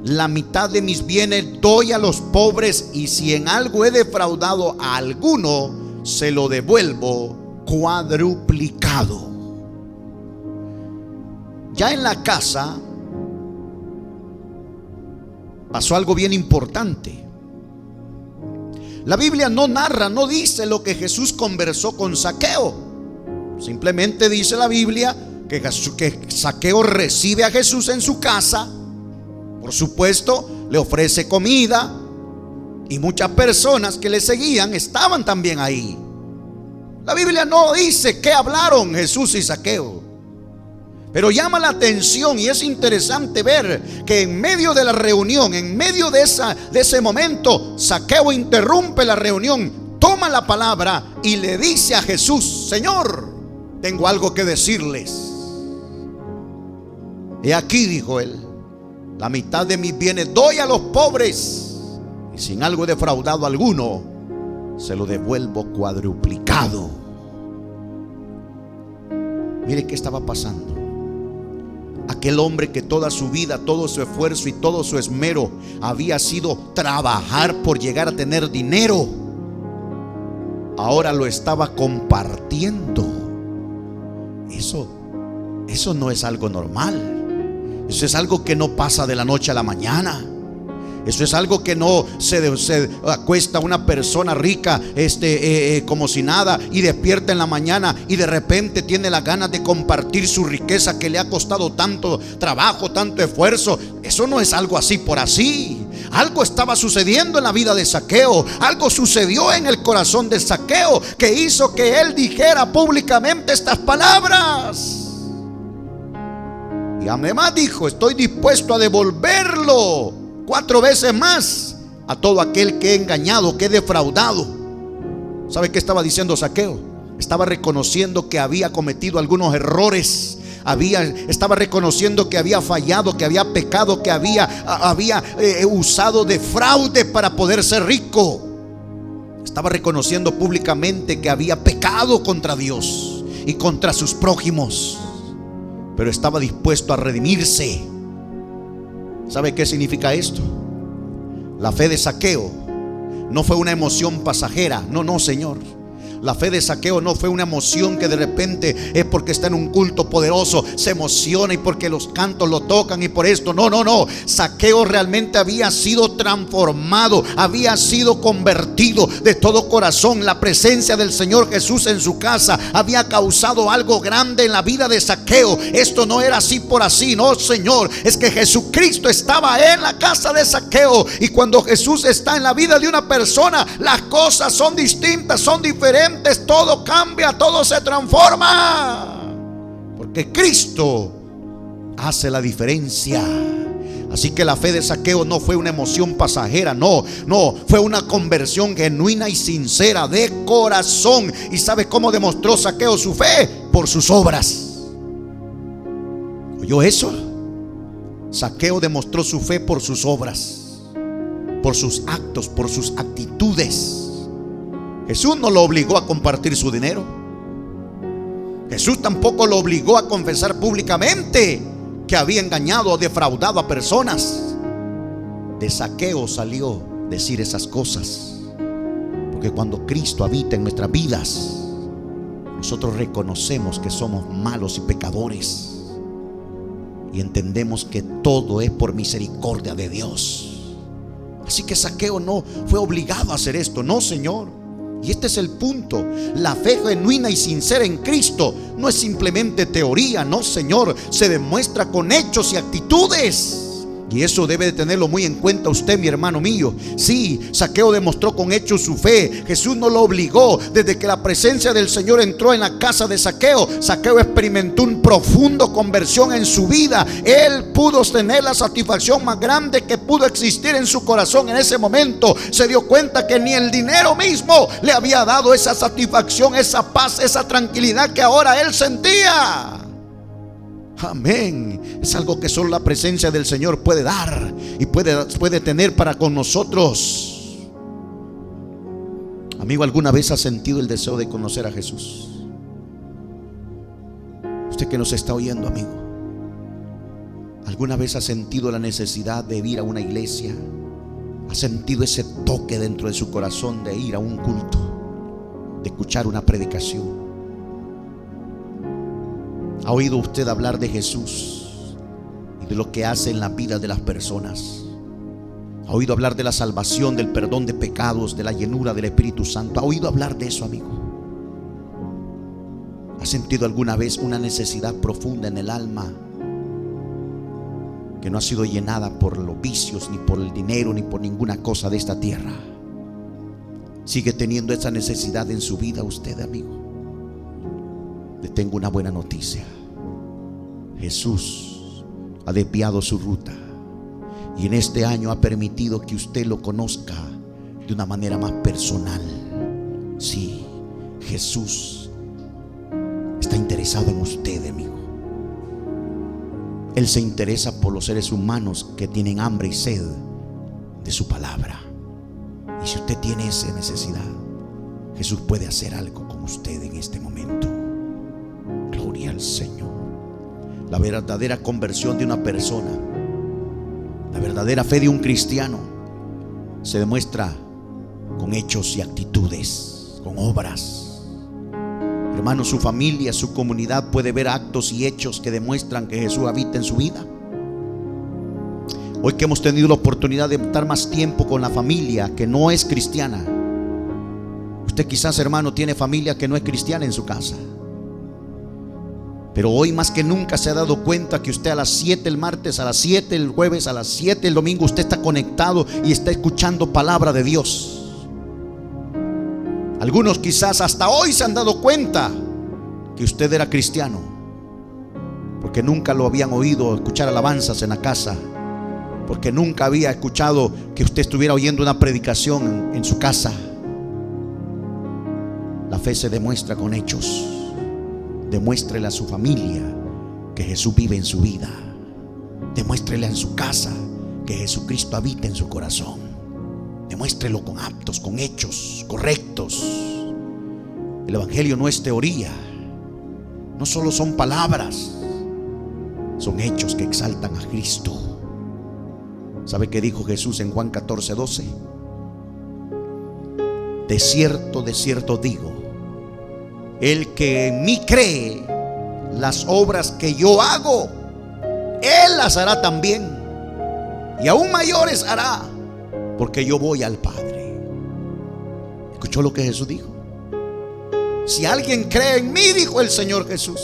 [SPEAKER 1] la mitad de mis bienes doy a los pobres, y si en algo he defraudado a alguno, se lo devuelvo cuadruplicado. Ya en la casa pasó algo bien importante. La Biblia no narra, no dice lo que Jesús conversó con Zaqueo. Simplemente dice la Biblia que Zaqueo recibe a Jesús en su casa. Por supuesto, le ofrece comida, y muchas personas que le seguían estaban también ahí. La Biblia no dice qué hablaron Jesús y Zaqueo, pero llama la atención, y es interesante ver que en medio de la reunión, en medio de ese momento, Zaqueo interrumpe la reunión, toma la palabra y le dice a Jesús: Señor, tengo algo que decirles. He aquí, dijo él, la mitad de mis bienes doy a los pobres, y sin algo he defraudado a alguno, se lo devuelvo cuadruplicado. Mire qué estaba pasando. Aquel hombre que toda su vida, todo su esfuerzo y todo su esmero había sido trabajar por llegar a tener dinero, ahora lo estaba compartiendo. Eso no es algo normal. Eso es algo que no pasa de la noche a la mañana. Eso es algo que no se acuesta una persona rica como si nada y despierta en la mañana y de repente tiene las ganas de compartir su riqueza que le ha costado tanto trabajo, tanto esfuerzo. Eso no es algo así por así. Algo estaba sucediendo en la vida de Zaqueo. Algo sucedió en el corazón de Zaqueo que hizo que él dijera públicamente estas palabras. Y además dijo: estoy dispuesto a devolverlo 4 veces más a todo aquel que he engañado, que he defraudado. ¿Sabe qué estaba diciendo Zaqueo? Estaba reconociendo que había cometido algunos errores. Estaba reconociendo que había fallado, que había pecado, que había usado de fraude para poder ser rico. Estaba reconociendo públicamente que había pecado contra Dios y contra sus prójimos, pero estaba dispuesto a redimirse. ¿Sabe qué significa esto? La fe de Zaqueo no fue una emoción pasajera. No, Señor. La fe de Zaqueo no fue una emoción que de repente es porque está en un culto poderoso, se emociona y porque los cantos lo tocan y por esto. No. Zaqueo realmente había sido transformado, había sido convertido de todo corazón. La presencia del Señor Jesús en su casa había causado algo grande en la vida de Zaqueo. Esto no era así por así, no, Señor. Es que Jesucristo estaba en la casa de Zaqueo, y cuando Jesús está en la vida de una persona, las cosas son distintas, son diferentes. Todo cambia, todo se transforma, porque Cristo hace la diferencia. Así que la fe de Zaqueo no fue una emoción pasajera, no, fue una conversión genuina y sincera de corazón. ¿Y sabe cómo demostró Zaqueo su fe? Por sus obras. ¿Oyó eso? Zaqueo demostró su fe por sus obras, por sus actos, por sus actitudes. Jesús no lo obligó a compartir su dinero. Jesús tampoco lo obligó a confesar públicamente que había engañado o defraudado a personas. De Zaqueo salió decir esas cosas, porque cuando Cristo habita en nuestras vidas, nosotros reconocemos que somos malos y pecadores, y entendemos que todo es por misericordia de Dios. Así que Zaqueo no fue obligado a hacer esto, no, Señor. Y este es el punto. La fe genuina y sincera en Cristo no es simplemente teoría, no, Señor. Se demuestra con hechos y actitudes. Y eso debe de tenerlo muy en cuenta usted, mi hermano mío. Sí, Zaqueo demostró con hechos su fe. Jesús no lo obligó. Desde que la presencia del Señor entró en la casa de Zaqueo, Zaqueo experimentó un profundo conversión en su vida. Él pudo tener la satisfacción más grande que pudo existir en su corazón en ese momento. Se dio cuenta que ni el dinero mismo le había dado esa satisfacción, esa paz, esa tranquilidad que ahora él sentía. Amén. Es algo que solo la presencia del Señor puede dar y puede tener para con nosotros. Amigo, ¿alguna vez ha sentido el deseo de conocer a Jesús? Usted que nos está oyendo, amigo, ¿alguna vez ha sentido la necesidad de ir a una iglesia? ¿Ha sentido ese toque dentro de su corazón de ir a un culto, de escuchar una predicación? ¿Ha oído usted hablar de Jesús y de lo que hace en la vida de las personas? ¿Ha oído hablar de la salvación, del perdón de pecados, de la llenura del Espíritu Santo? ¿Ha oído hablar de eso, amigo? ¿Ha sentido alguna vez una necesidad profunda en el alma que no ha sido llenada por los vicios, ni por el dinero, ni por ninguna cosa de esta tierra? ¿Sigue teniendo esa necesidad en su vida usted, amigo? Le tengo una buena noticia. Jesús ha desviado su ruta y en este año ha permitido que usted lo conozca de una manera más personal. Sí, Jesús está interesado en usted, amigo. Él se interesa por los seres humanos que tienen hambre y sed de su palabra. Y si usted tiene esa necesidad, Jesús puede hacer algo con usted en este momento. Gloria al Señor. La verdadera conversión de una persona, la verdadera fe de un cristiano, se demuestra con hechos y actitudes, con obras. Hermano, su familia, su comunidad puede ver actos y hechos que demuestran que Jesús habita en su vida. Hoy que hemos tenido la oportunidad de estar más tiempo con la familia que no es cristiana, usted quizás, hermano, tiene familia que no es cristiana en su casa, pero hoy más que nunca se ha dado cuenta que usted a las 7 el martes, a las 7 el jueves, a las 7 el domingo, usted está conectado y está escuchando palabra de Dios. Algunos quizás hasta hoy se han dado cuenta que usted era cristiano, porque nunca lo habían oído escuchar alabanzas en la casa, porque nunca había escuchado que usted estuviera oyendo una predicación en su casa. La fe se demuestra con hechos. Demuéstrele a su familia que Jesús vive en su vida. Demuéstrele en su casa que Jesucristo habita en su corazón. Demuéstrelo con actos, con hechos correctos. El evangelio no es teoría, no solo son palabras, son hechos que exaltan a Cristo. ¿Sabe qué dijo Jesús en Juan 14:12? De cierto digo, el que en mí cree, las obras que yo hago, él las hará también, y aún mayores hará, porque yo voy al Padre. ¿Escuchó lo que Jesús dijo? Si alguien cree en mí, dijo el Señor Jesús,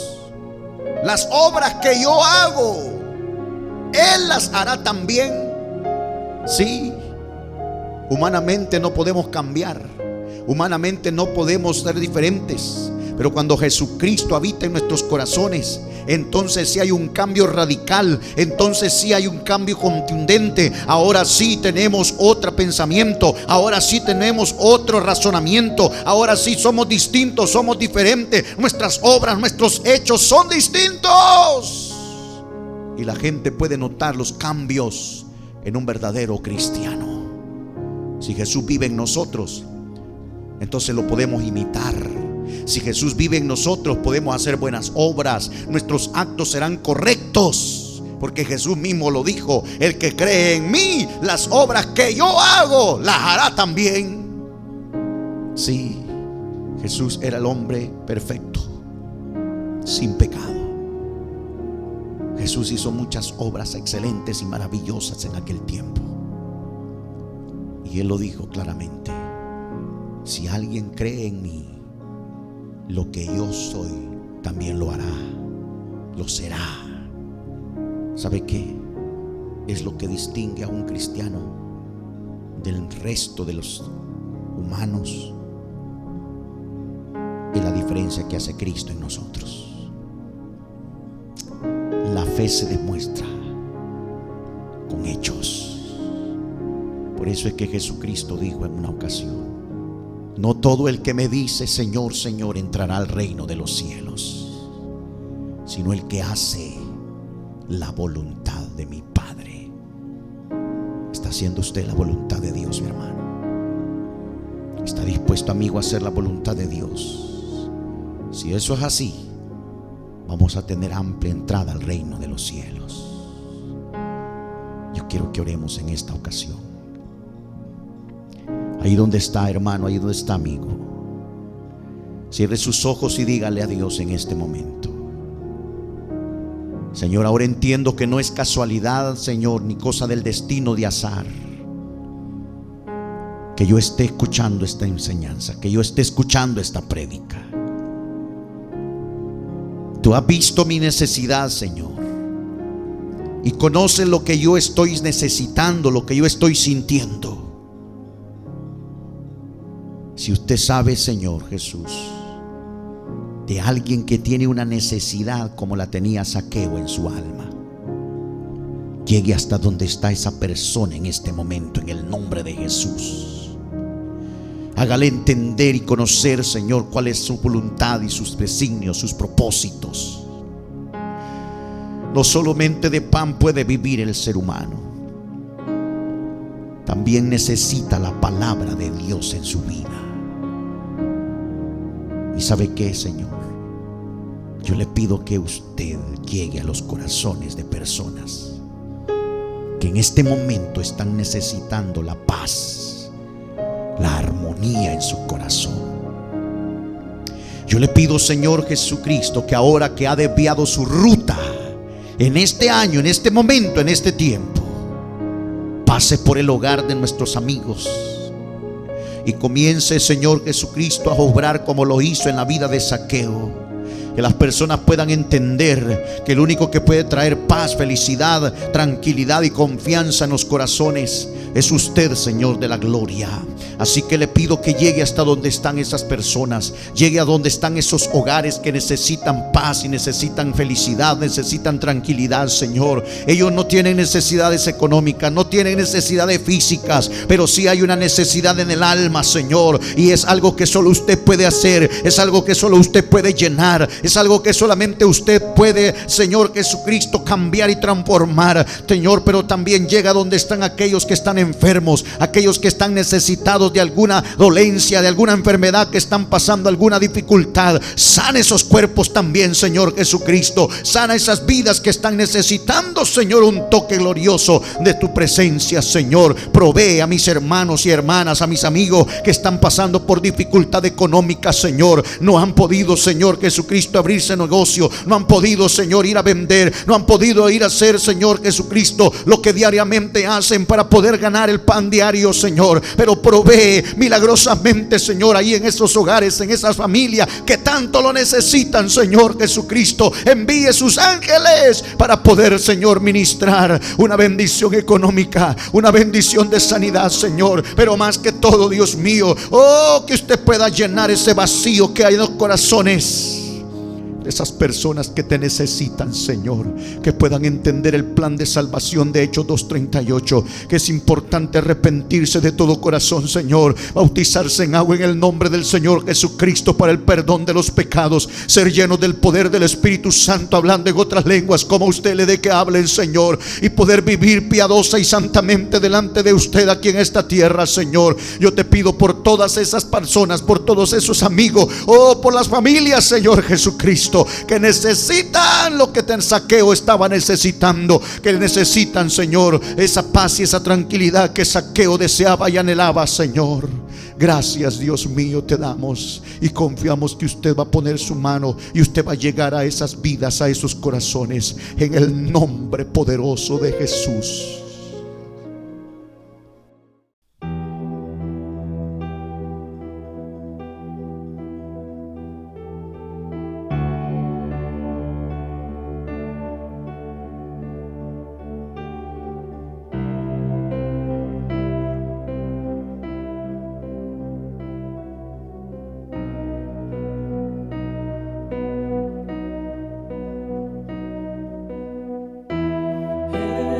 [SPEAKER 1] las obras que yo hago, él las hará también. Sí, humanamente no podemos cambiar, humanamente no podemos ser diferentes, pero cuando Jesucristo habita en nuestros corazones, entonces sí hay un cambio radical, entonces sí hay un cambio contundente. Ahora sí tenemos otro pensamiento, ahora sí tenemos otro razonamiento, ahora sí somos distintos, somos diferentes. Nuestras obras, nuestros hechos son distintos, y la gente puede notar los cambios en un verdadero cristiano. Si Jesús vive en nosotros, entonces lo podemos imitar. Si Jesús vive en nosotros, podemos hacer buenas obras. Nuestros actos serán correctos, porque Jesús mismo lo dijo: el que cree en mí, las obras que yo hago, las hará también. Sí, Jesús era el hombre perfecto, sin pecado. Jesús hizo muchas obras excelentes y maravillosas en aquel tiempo, y Él lo dijo claramente: si alguien cree en mí, lo que yo soy también lo hará, lo será. ¿Sabe qué? Es lo que distingue a un cristiano del resto de los humanos, y la diferencia que hace Cristo en nosotros. La fe se demuestra con hechos. Por eso es que Jesucristo dijo en una ocasión: no todo el que me dice Señor, Señor entrará al reino de los cielos, sino el que hace la voluntad de mi Padre. ¿Está haciendo usted la voluntad de Dios, mi hermano? ¿Está dispuesto, amigo, a hacer la voluntad de Dios? Si eso es así, vamos a tener amplia entrada al reino de los cielos. Yo quiero que oremos en esta ocasión. Ahí donde está, hermano, ahí donde está, amigo, cierre sus ojos y dígale a Dios en este momento: Señor, ahora entiendo que no es casualidad, Señor, ni cosa del destino de azar, que yo esté escuchando esta enseñanza, que yo esté escuchando esta prédica. Tú has visto mi necesidad, Señor, y conoces lo que yo estoy necesitando, lo que yo estoy sintiendo. Si usted sabe, Señor Jesús, de alguien que tiene una necesidad como la tenía Zaqueo en su alma, llegue hasta donde está esa persona en este momento, en el nombre de Jesús. Hágale entender y conocer, Señor, cuál es su voluntad y sus designios, sus propósitos. No solamente de pan puede vivir el ser humano, también necesita la palabra de Dios en su vida. ¿Y sabe qué, Señor? Yo le pido que usted llegue a los corazones de personas que en este momento están necesitando la paz, la armonía en su corazón. Yo le pido, Señor Jesucristo, que ahora que ha desviado su ruta en este año, en este momento, en este tiempo, pase por el hogar de nuestros amigos y comience, Señor Jesucristo, a obrar como lo hizo en la vida de Zaqueo. Que las personas puedan entender que el único que puede traer paz, felicidad, tranquilidad y confianza en los corazones es usted, Señor de la gloria. Así que le pido que llegue hasta donde están esas personas, llegue a donde están esos hogares que necesitan paz y necesitan felicidad, necesitan tranquilidad, Señor. Ellos no tienen necesidades económicas, no tienen necesidades físicas, pero sí hay una necesidad en el alma, Señor, y es algo que solo usted puede hacer, es algo que solo usted puede llenar, es algo que solamente usted puede, Señor Jesucristo, cambiar y transformar, Señor. Pero también llega donde están aquellos que están enfermos, aquellos que están necesitados de alguna dolencia, de alguna enfermedad, que están pasando alguna dificultad. Sana esos cuerpos también, Señor Jesucristo. Sana esas vidas que están necesitando, Señor, un toque glorioso de tu presencia, Señor. Provee a mis hermanos y hermanas, a mis amigos que están pasando por dificultad económica, Señor. No han podido, Señor Jesucristo, abrirse negocio, no han podido, Señor, ir a vender, no han podido ir a hacer, Señor Jesucristo, lo que diariamente hacen para poder ganar el pan diario, Señor. Pero provee milagrosamente, Señor, ahí en esos hogares, en esas familias que tanto lo necesitan, Señor Jesucristo. Envíe sus ángeles para poder, Señor, ministrar una bendición económica, una bendición de sanidad, Señor. Pero más que todo, Dios mío, oh, que usted pueda llenar ese vacío que hay en los corazones de esas personas que te necesitan, Señor. Que puedan entender el plan de salvación de Hechos 2:38, que es importante arrepentirse de todo corazón, Señor, bautizarse en agua en el nombre del Señor Jesucristo para el perdón de los pecados, ser llenos del poder del Espíritu Santo, hablando en otras lenguas como usted le dé que hablen, Señor, y poder vivir piadosa y santamente delante de usted aquí en esta tierra, Señor. Yo te pido por todas esas personas, por todos esos amigos, oh, por las familias, Señor Jesucristo, que necesitan lo que Zaqueo estaba necesitando, que necesitan, Señor, esa paz y esa tranquilidad que Zaqueo deseaba y anhelaba, Señor. Gracias, Dios mío, te damos y confiamos que usted va a poner su mano y usted va a llegar a esas vidas, a esos corazones, en el nombre poderoso de Jesús.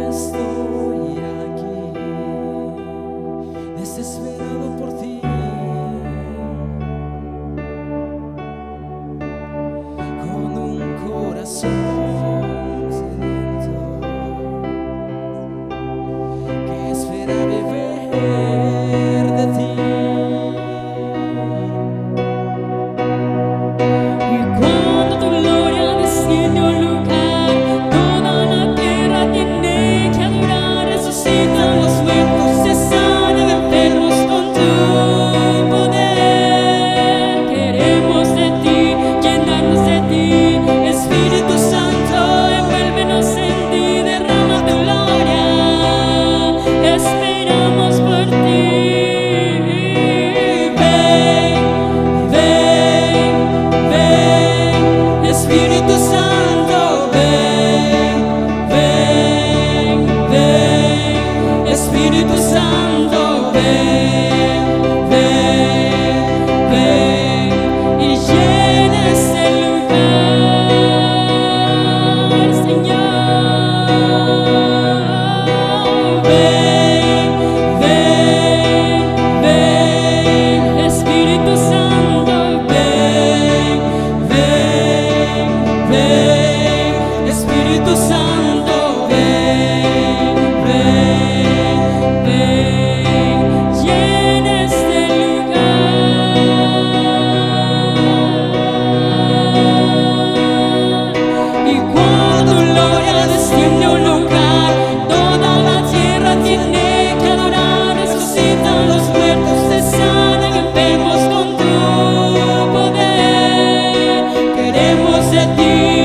[SPEAKER 2] Estoy Queremos de ti.